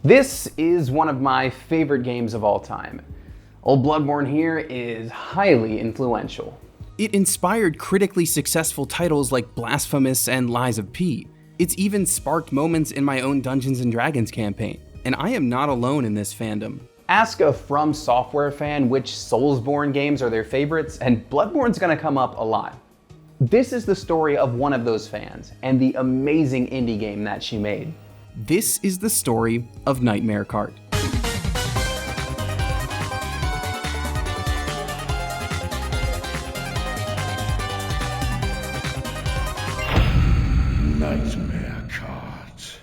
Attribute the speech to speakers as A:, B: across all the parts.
A: This is one of my favorite games of all time. Old Bloodborne here is highly influential.
B: It inspired critically successful titles like Blasphemous and Lies of P. It's even sparked moments in my own Dungeons & Dragons campaign, and I am not alone in this fandom.
A: Ask a From Software fan which Soulsborne games are their favorites, and Bloodborne's gonna come up a lot. This is the story of one of those fans, and the amazing indie game that she made.
B: This is the story of Nightmare Kart.
C: Nightmare Kart.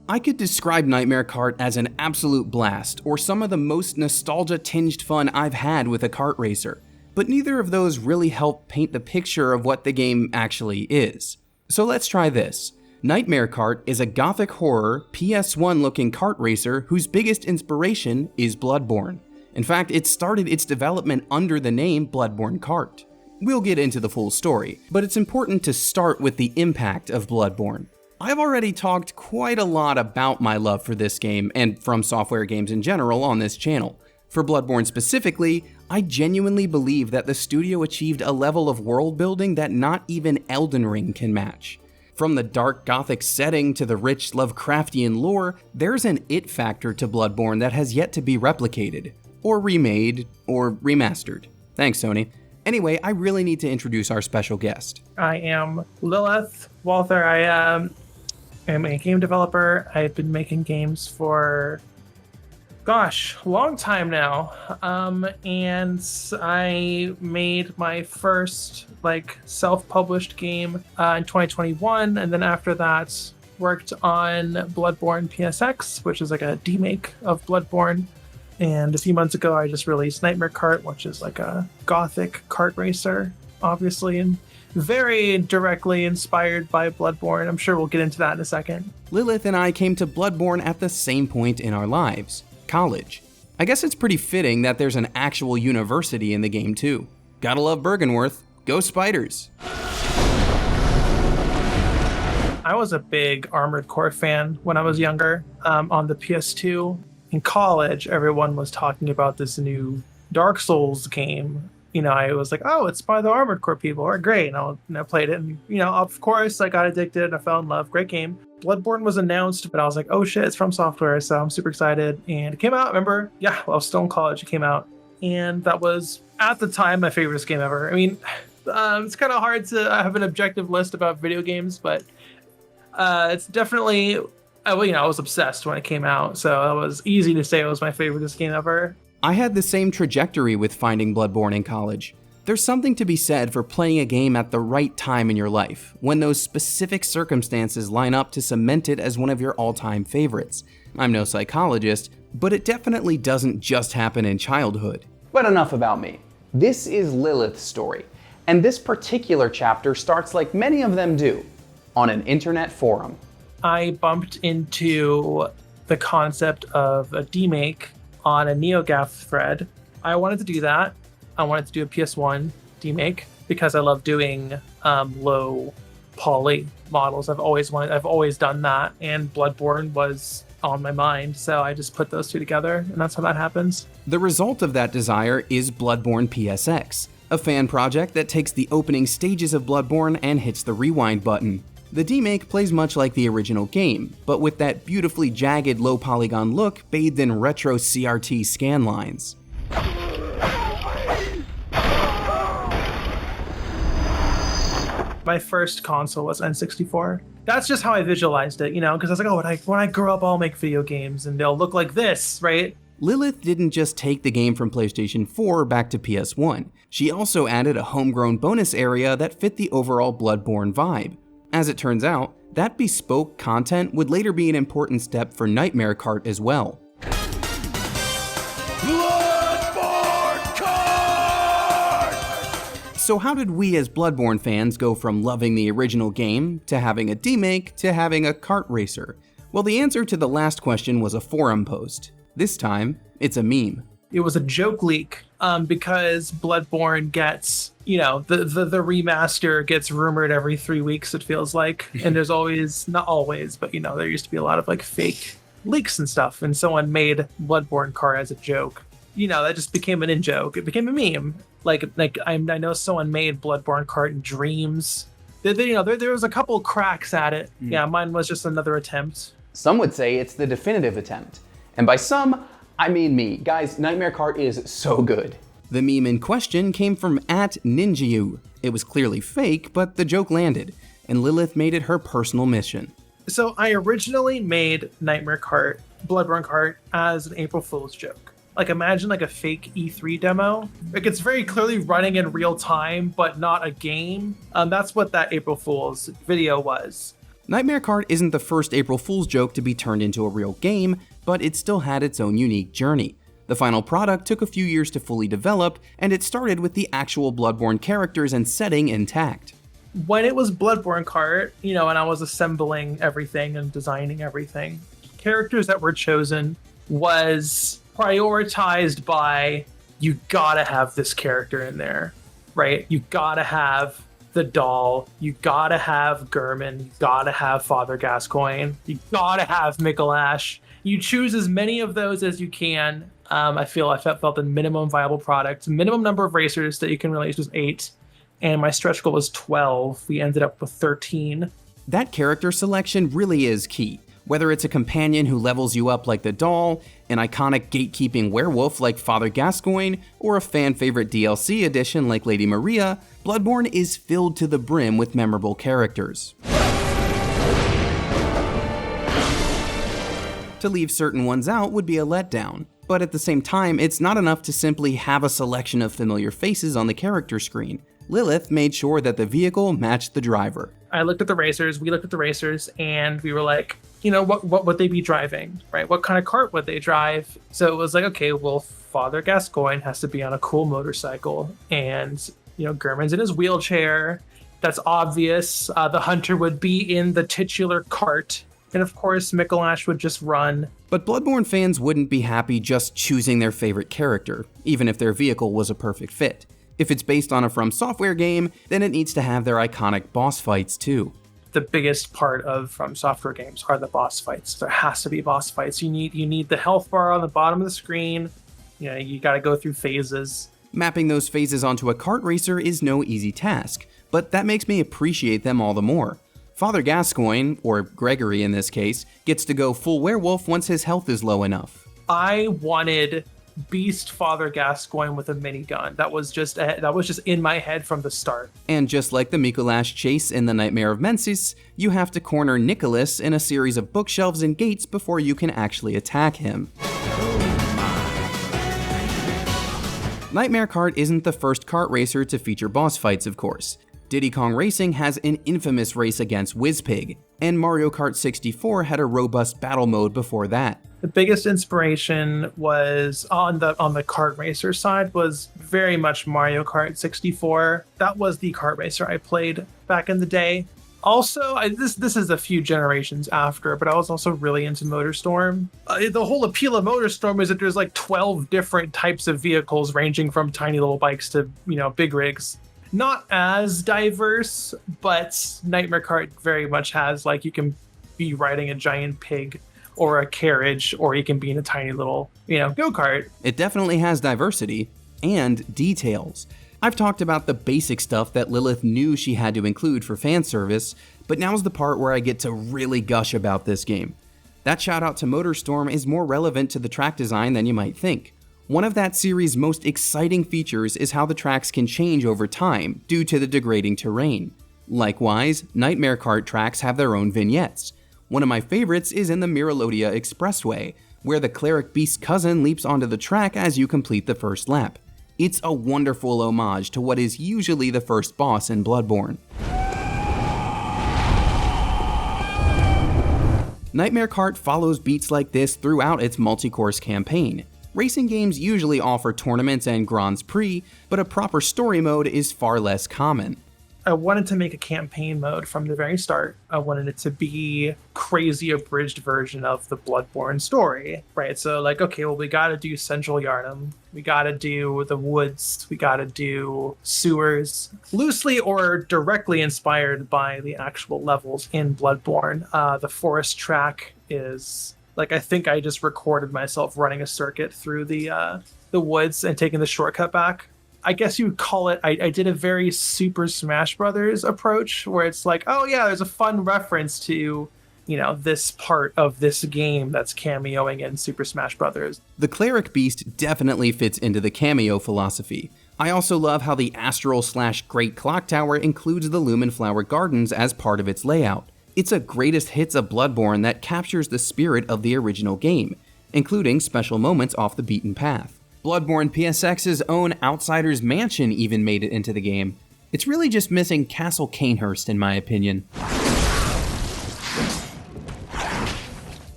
B: I could describe Nightmare Kart as an absolute blast, or some of the most nostalgia-tinged fun I've had with a kart racer, but neither of those really help paint the picture of what the game actually is. So let's try this. Nightmare Kart is a gothic horror, PS1 looking kart racer whose biggest inspiration is Bloodborne. In fact, it started its development under the name Bloodborne Kart. We'll get into the full story, but it's important to start with the impact of Bloodborne. I've already talked quite a lot about my love for this game, and From Software games in general, on this channel. For Bloodborne specifically, I genuinely believe that the studio achieved a level of world building that not even Elden Ring can match. From the dark gothic setting to the rich Lovecraftian lore, there's an it factor to Bloodborne that has yet to be replicated, or remade, or remastered. Thanks, Sony. Anyway, I really need to introduce our special guest.
D: I am Lilith Walther. I am a game developer. I've been making games for, a long time now. And I made my first self-published game in 2021, and then after that worked on Bloodborne PSX, which is like a demake of Bloodborne. And a few months ago, I just released Nightmare Kart, which is like a gothic kart racer, obviously, and very directly inspired by Bloodborne. I'm sure we'll get into that in a second.
B: Lilith and I came to Bloodborne at the same point in our lives, college. I guess it's pretty fitting that there's an actual university in the game too. Gotta love Bergenworth. Go Spiders!
D: I was a big Armored Core fan when I was younger, on the PS2. In college, everyone was talking about this new Dark Souls game. I was like, oh, it's by the Armored Core people. All right, great. And I played it. And, of course, I got addicted. I fell in love. Great game. Bloodborne was announced, but I was like, oh, shit, it's From Software. So I'm super excited. And it came out, remember? Yeah, I was still in college. It came out. And that was, at the time, my favorite game ever. I mean, it's kind of hard to have an objective list about video games, but it's definitely... I was obsessed when it came out, so it was easy to say it was my favorite game ever.
B: I had the same trajectory with finding Bloodborne in college. There's something to be said for playing a game at the right time in your life, when those specific circumstances line up to cement it as one of your all-time favorites. I'm no psychologist, but it definitely doesn't just happen in childhood.
A: But enough about me. This is Lilith's story, and this particular chapter starts like many of them do, on an internet forum.
D: I bumped into the concept of a demake on a NeoGAF thread. I wanted to do that. I wanted to do a PS1 demake because I love doing low poly models. I've always done that, and Bloodborne was on my mind, so I just put those two together, and that's how that happens.
B: The result of that desire is Bloodborne PSX, a fan project that takes the opening stages of Bloodborne and hits the rewind button. The demake plays much like the original game, but with that beautifully jagged low polygon look bathed in retro CRT scan lines.
D: My first console was N64. That's just how I visualized it, because I was like, oh, when I grow up, I'll make video games and they'll look like this, right?
B: Lilith didn't just take the game from PlayStation 4 back to PS1. She also added a homegrown bonus area that fit the overall Bloodborne vibe. As it turns out, that bespoke content would later be an important step for Nightmare Kart as well.
C: Bloodborne Kart!
B: So how did we as Bloodborne fans go from loving the original game, to having a demake, to having a kart racer? Well, the answer to the last question was a forum post. This time, it's a meme.
D: It was a joke leak because Bloodborne gets, the remaster gets rumored every 3 weeks, it feels like. And there's always, not always, but there used to be a lot of fake leaks and stuff, and someone made Bloodborne Kart as a joke. That just became an in-joke. It became a meme. Like I know someone made Bloodborne Kart in Dreams. There was a couple cracks at it. Yeah, mine was just another attempt.
A: Some would say it's the definitive attempt. And by some, I mean me. Guys, Nightmare Kart is so good.
B: The meme in question came from @Ninjayu. It was clearly fake, but the joke landed, and Lilith made it her personal mission.
D: So I originally made Nightmare Kart, Bloodborne Kart, as an April Fool's joke. Like, imagine like a fake E3 demo. Like, it's very clearly running in real time, but not a game. That's what that April Fool's video was.
B: Nightmare Kart isn't the first April Fool's joke to be turned into a real game, but it still had its own unique journey. The final product took a few years to fully develop, and it started with the actual Bloodborne characters and setting intact.
D: When it was Bloodborne Kart, and I was assembling everything and designing everything, characters that were chosen was prioritized by, you gotta have this character in there, right? You gotta have the doll, you gotta have Gurman, you gotta have Father Gascoigne, you gotta have Mikolash. You choose as many of those as you can. I felt the minimum viable product. Minimum number of racers that you can release was 8, and my stretch goal was 12. We ended up with 13.
B: That character selection really is key. Whether it's a companion who levels you up like the doll, an iconic gatekeeping werewolf like Father Gascoigne, or a fan favorite DLC edition like Lady Maria, Bloodborne is filled to the brim with memorable characters. To leave certain ones out would be a letdown, but at the same time, it's not enough to simply have a selection of familiar faces on the character screen. Lilith made sure that the vehicle matched the driver.
D: I looked at the racers, we looked at the racers, and we were like, what would they be driving, right? What kind of cart would they drive? So it was like, okay, well, Father Gascoigne has to be on a cool motorcycle, and, Gurman's in his wheelchair. That's obvious. The hunter would be in the titular cart, and of course, Mikolash would just run.
B: But Bloodborne fans wouldn't be happy just choosing their favorite character, even if their vehicle was a perfect fit. If it's based on a From Software game, then it needs to have their iconic boss fights too.
D: The biggest part of From Software games are the boss fights. There has to be boss fights. You need the health bar on the bottom of the screen. You got to go through phases.
B: Mapping those phases onto a kart racer is no easy task, but that makes me appreciate them all the more. Father Gascoigne, or Gregory in this case, gets to go full werewolf once his health is low enough.
D: I wanted Beast Father Gascoigne with a minigun. That was just in my head from the start.
B: And just like the Mikolash chase in the Nightmare of Mensis, you have to corner Nicholas in a series of bookshelves and gates before you can actually attack him. Nightmare Kart isn't the first kart racer to feature boss fights, of course. Diddy Kong Racing has an infamous race against WizPig, and Mario Kart 64 had a robust battle mode before that.
D: The biggest inspiration was on the kart racer side was very much Mario Kart 64. That was the kart racer I played back in the day. Also, this is a few generations after, but I was also really into MotorStorm. The whole appeal of MotorStorm is that there's like 12 different types of vehicles ranging from tiny little bikes to, big rigs. Not as diverse, but Nightmare Kart very much has, like, you can be riding a giant pig or a carriage, or you can be in a tiny little, go-kart.
B: It definitely has diversity and details. I've talked about the basic stuff that Lilith knew she had to include for fan service, but now's the part where I get to really gush about this game. That shout out to MotorStorm is more relevant to the track design than you might think. One of that series' most exciting features is how the tracks can change over time due to the degrading terrain. Likewise, Nightmare Kart tracks have their own vignettes. One of my favorites is in the Miralodia Expressway, where the Cleric Beast's cousin leaps onto the track as you complete the first lap. It's a wonderful homage to what is usually the first boss in Bloodborne. Nightmare Kart follows beats like this throughout its multi-course campaign. Racing games usually offer tournaments and Grands Prix, but a proper story mode is far less common.
D: I wanted to make a campaign mode from the very start. I wanted it to be crazy abridged version of the Bloodborne story, right? So like, okay, well, we gotta do Central Yharnam. We gotta do the woods. We gotta do sewers. Loosely or directly inspired by the actual levels in Bloodborne. The forest track is Like, I think I just recorded myself running a circuit through the woods and taking the shortcut back. I guess you would call it, I did a very Super Smash Brothers approach where it's like, oh yeah, there's a fun reference to, this part of this game that's cameoing in Super Smash Brothers.
B: The Cleric Beast definitely fits into the cameo philosophy. I also love how the Astral/Great Clock Tower includes the Lumen Flower Gardens as part of its layout. It's a greatest hits of Bloodborne that captures the spirit of the original game, including special moments off the beaten path. Bloodborne PSX's own Outsider's Mansion even made it into the game. It's really just missing Castle Canehurst in my opinion.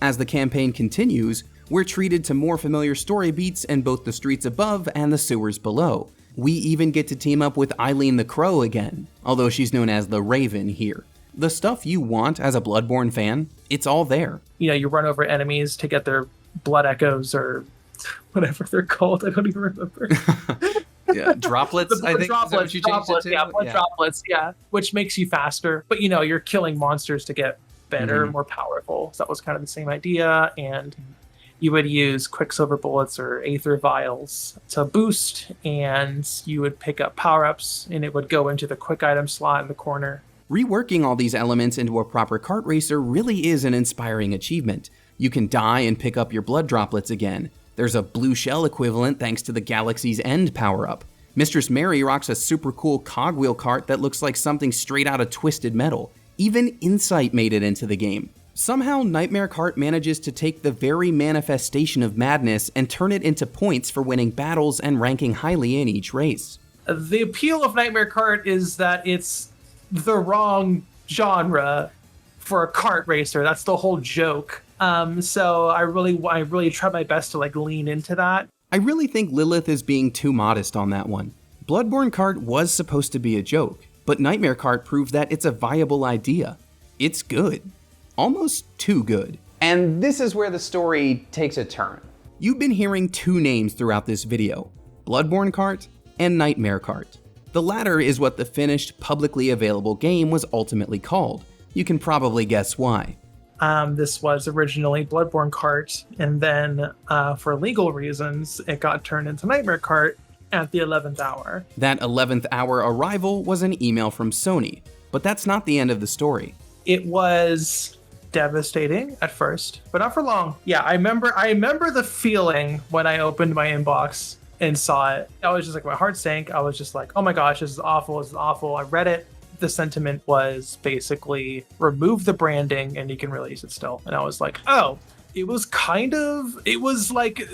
B: As the campaign continues, we're treated to more familiar story beats in both the streets above and the sewers below. We even get to team up with Eileen the Crow again, although she's known as the Raven here. The stuff you want as a Bloodborne fan, it's all there.
D: You run over enemies to get their blood echoes or whatever they're called. I don't even remember.
B: Yeah, droplets, I think.
D: Droplets, droplets, yeah. Which makes you faster. But you're killing monsters to get better, more powerful. So that was kind of the same idea. And you would use Quicksilver bullets or Aether vials to boost, and you would pick up power-ups, and it would go into the quick item slot in the corner.
B: Reworking all these elements into a proper kart racer really is an inspiring achievement. You can die and pick up your blood droplets again. There's a blue shell equivalent thanks to the Galaxy's End power-up. Mistress Mary rocks a super cool cogwheel cart that looks like something straight out of Twisted Metal. Even Insight made it into the game. Somehow, Nightmare Kart manages to take the very manifestation of madness and turn it into points for winning battles and ranking highly in each race.
D: The appeal of Nightmare Kart is that it's the wrong genre for a kart racer. That's the whole joke. So I really try my best to lean into that.
B: I really think Lilith is being too modest on that one. Bloodborne Kart was supposed to be a joke, but Nightmare Kart proves that it's a viable idea. It's good. Almost too good.
A: And this is where the story takes a turn.
B: You've been hearing two names throughout this video, Bloodborne Kart and Nightmare Kart. The latter is what the finished, publicly available game was ultimately called. You can probably guess why.
D: This was originally Bloodborne Kart, and then for legal reasons, it got turned into Nightmare Kart at the 11th hour.
B: That 11th hour arrival was an email from Sony, but that's not the end of the story.
D: It was devastating at first, but not for long. Yeah, I remember the feeling when I opened my inbox and saw it. I was just my heart sank. I was just like, oh my gosh, this is awful. I read it. The sentiment was basically remove the branding and you can release it still. And I was like, oh, it was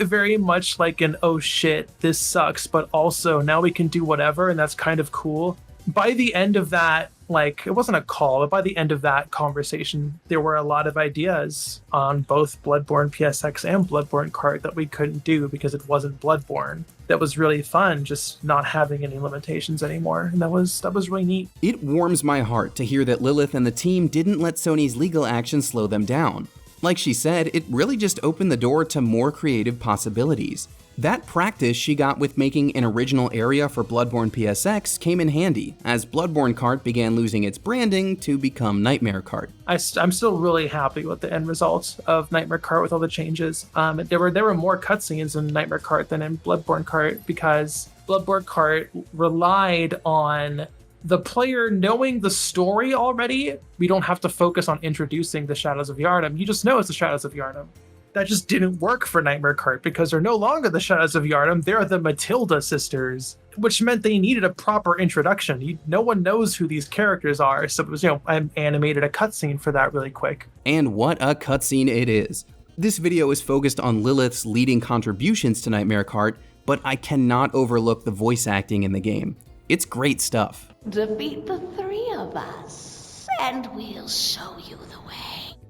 D: very much like an, oh shit, this sucks, but also now we can do whatever, and that's kind of cool. By the end of that, it wasn't a call, but by the end of that conversation, there were a lot of ideas on both Bloodborne PSX and Bloodborne Kart that we couldn't do because it wasn't Bloodborne. That was really fun, just not having any limitations anymore. And that was really neat.
B: It warms my heart to hear that Lilith and the team didn't let Sony's legal action slow them down. Like she said, it really just opened the door to more creative possibilities. That practice she got with making an original area for Bloodborne PSX came in handy, as Bloodborne Kart began losing its branding to become Nightmare Kart.
D: I'm still really happy with the end result of Nightmare Kart with all the changes. There were more cutscenes in Nightmare Kart than in Bloodborne Kart because Bloodborne Kart relied on the player knowing the story already. We don't have to focus on introducing the Shadows of Yharnam. You just know it's the Shadows of Yharnam. That just didn't work for Nightmare Kart because they're no longer the Shadows of Yharnam. They're the Matilda sisters, which meant they needed a proper introduction. No one knows who these characters are, so it was, I animated a cutscene for that really quick.
B: And what a cutscene it is. This video is focused on Lilith's leading contributions to Nightmare Kart, but I cannot overlook the voice acting in the game. It's great stuff.
E: Defeat the three of us, and we'll show you the way.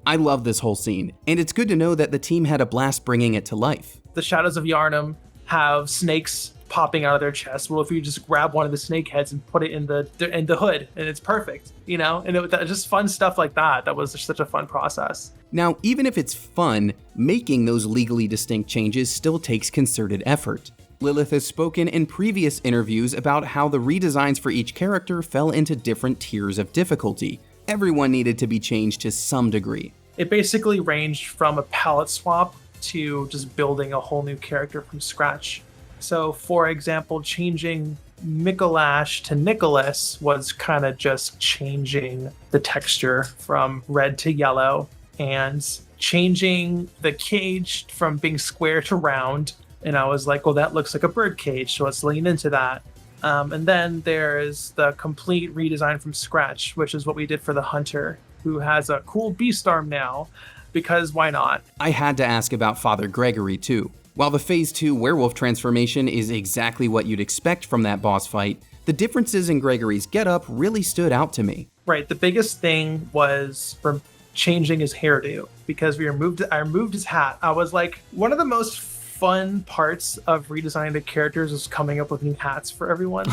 B: I love this whole scene, and it's good to know that the team had a blast bringing it to life.
D: The Shadows of Yharnam have snakes popping out of their chest. Well, if you just grab one of the snake heads and put it in the hood, and it's perfect, and just fun stuff like that. That was such a fun process.
B: Now, even if it's fun, making those legally distinct changes still takes concerted effort. Lilith has spoken in previous interviews about how the redesigns for each character fell into different tiers of difficulty. Everyone needed to be changed to some degree.
D: It basically ranged from a palette swap to just building a whole new character from scratch. So, for example, changing Mikolash to Nicholas was kind of just changing the texture from red to yellow and changing the cage from being square to round. And I was like, well, that looks like a bird cage, so let's lean into that. And then there's the complete redesign from scratch, which is what we did for the Hunter, who has a cool beast arm now, because why not?
B: I had to ask about Father Gregory too. While the Phase 2 werewolf transformation is exactly what you'd expect from that boss fight, the differences in Gregory's getup really stood out to me.
D: Right, the biggest thing was from changing his hairdo, because I removed his hat. I was like, one of the most fun parts of redesigning the characters was coming up with new hats for everyone.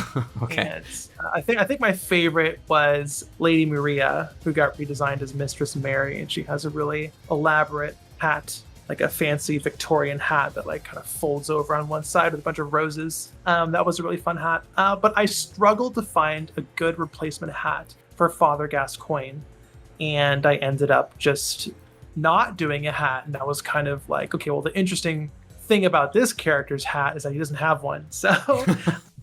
B: Okay.
D: And I think my favorite was Lady Maria, who got redesigned as Mistress Mary, and she has a really elaborate hat, like a fancy Victorian hat that like kind of folds over on one side with a bunch of roses. That was a really fun hat. But I struggled to find a good replacement hat for Father Gascoigne, and I ended up just not doing a hat. And I was kind of like, okay, well, the interesting thing about this character's hat is that he doesn't have one. So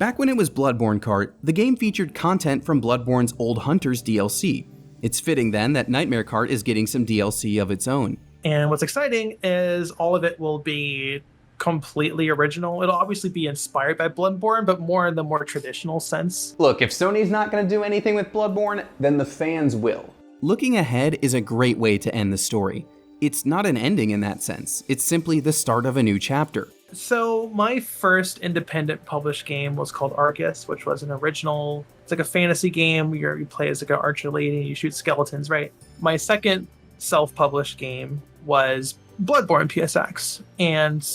B: Back when it was Bloodborne Kart, the game featured content from Bloodborne's Old Hunters DLC. It's fitting then that Nightmare Kart is getting some DLC of its own.
D: And what's exciting is all of it will be completely original. It'll obviously be inspired by Bloodborne, but more in the more traditional sense.
A: Look, if Sony's not going to do anything with Bloodborne, then the fans will.
B: Looking ahead is a great way to end the story. It's not an ending in that sense, it's simply the start of a new chapter.
D: So my first independent published game was called Argus, which was an original, it's like a fantasy game where you play as like an archer lady and you shoot skeletons, right? My second self-published game was Bloodborne PSX, and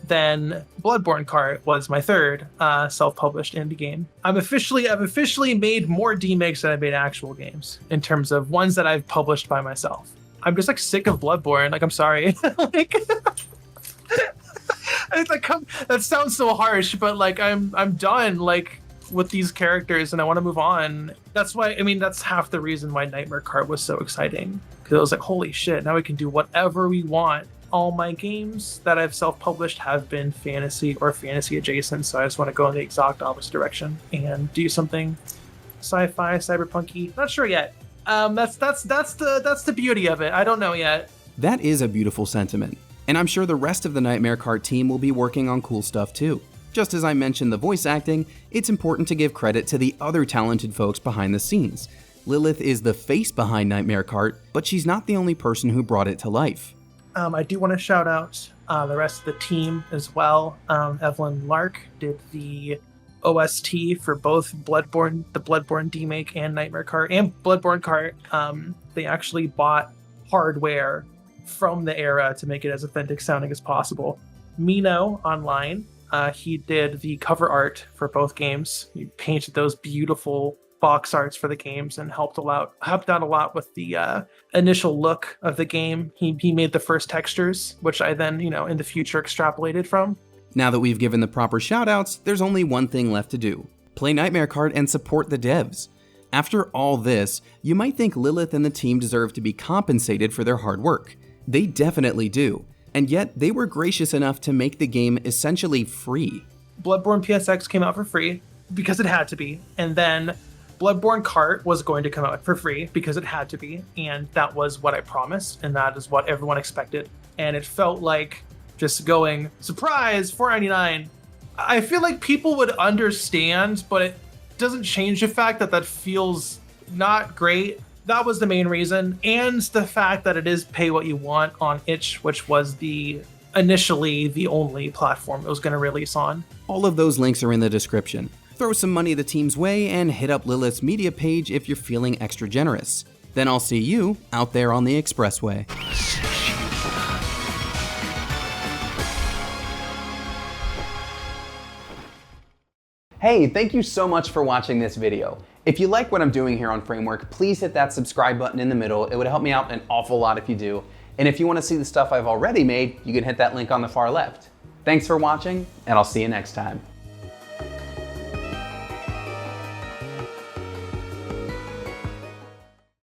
D: then Bloodborne Kart was my third self-published indie game. I've officially made more demakes than I've made actual games in terms of ones that I've published by myself. I'm just like sick of Bloodborne. Like, I'm sorry. Like, it's like, that sounds so harsh, but like I'm done like with these characters and I want to move on. That's why, I mean, that's half the reason why Nightmare Kart was so exciting, because it was like, holy shit, now we can do whatever we want. All my games that I've self-published have been fantasy or fantasy adjacent, so I just want to go in the exact opposite direction and do something sci-fi, cyberpunky. Not sure yet. That's the beauty of it. I don't know yet.
B: That is a beautiful sentiment, and I'm sure the rest of the Nightmare Kart team will be working on cool stuff too. Just as I mentioned the voice acting, it's important to give credit to the other talented folks behind the scenes. Lilith is the face behind Nightmare Kart, but she's not the only person who brought it to life.
D: I do want to shout out the rest of the team as well. Evelyn Lark did the OST for both the Bloodborne demake and Nightmare Kart and Bloodborne Kart. They actually bought hardware from the era to make it as authentic sounding as possible. Mino online, he did the cover art for both games. He painted those beautiful box arts for the games and helped out a lot with the initial look of the game. He made the first textures, which I then, in the future extrapolated from.
B: Now that we've given the proper shoutouts, there's only one thing left to do. Play Nightmare Kart and support the devs. After all this, you might think Lilith and the team deserve to be compensated for their hard work. They definitely do, and yet they were gracious enough to make the game essentially free.
D: Bloodborne PSX came out for free because it had to be, and then Bloodborne Kart was going to come out for free because it had to be, and that was what I promised, and that is what everyone expected. And it felt like just going, surprise, $4.99. I feel like people would understand, but it doesn't change the fact that feels not great. That was the main reason, and the fact that it is pay what you want on itch, which was initially the only platform it was going to release on.
B: All of those links are in the description. Throw some money the team's way and hit up Lilith's media page if you're feeling extra generous. Then I'll see you out there on the expressway.
A: Hey, thank you so much for watching this video. If you like what I'm doing here on Framework, please hit that subscribe button in the middle. It would help me out an awful lot if you do. And if you want to see the stuff I've already made, you can hit that link on the far left. Thanks for watching, and I'll see you next time.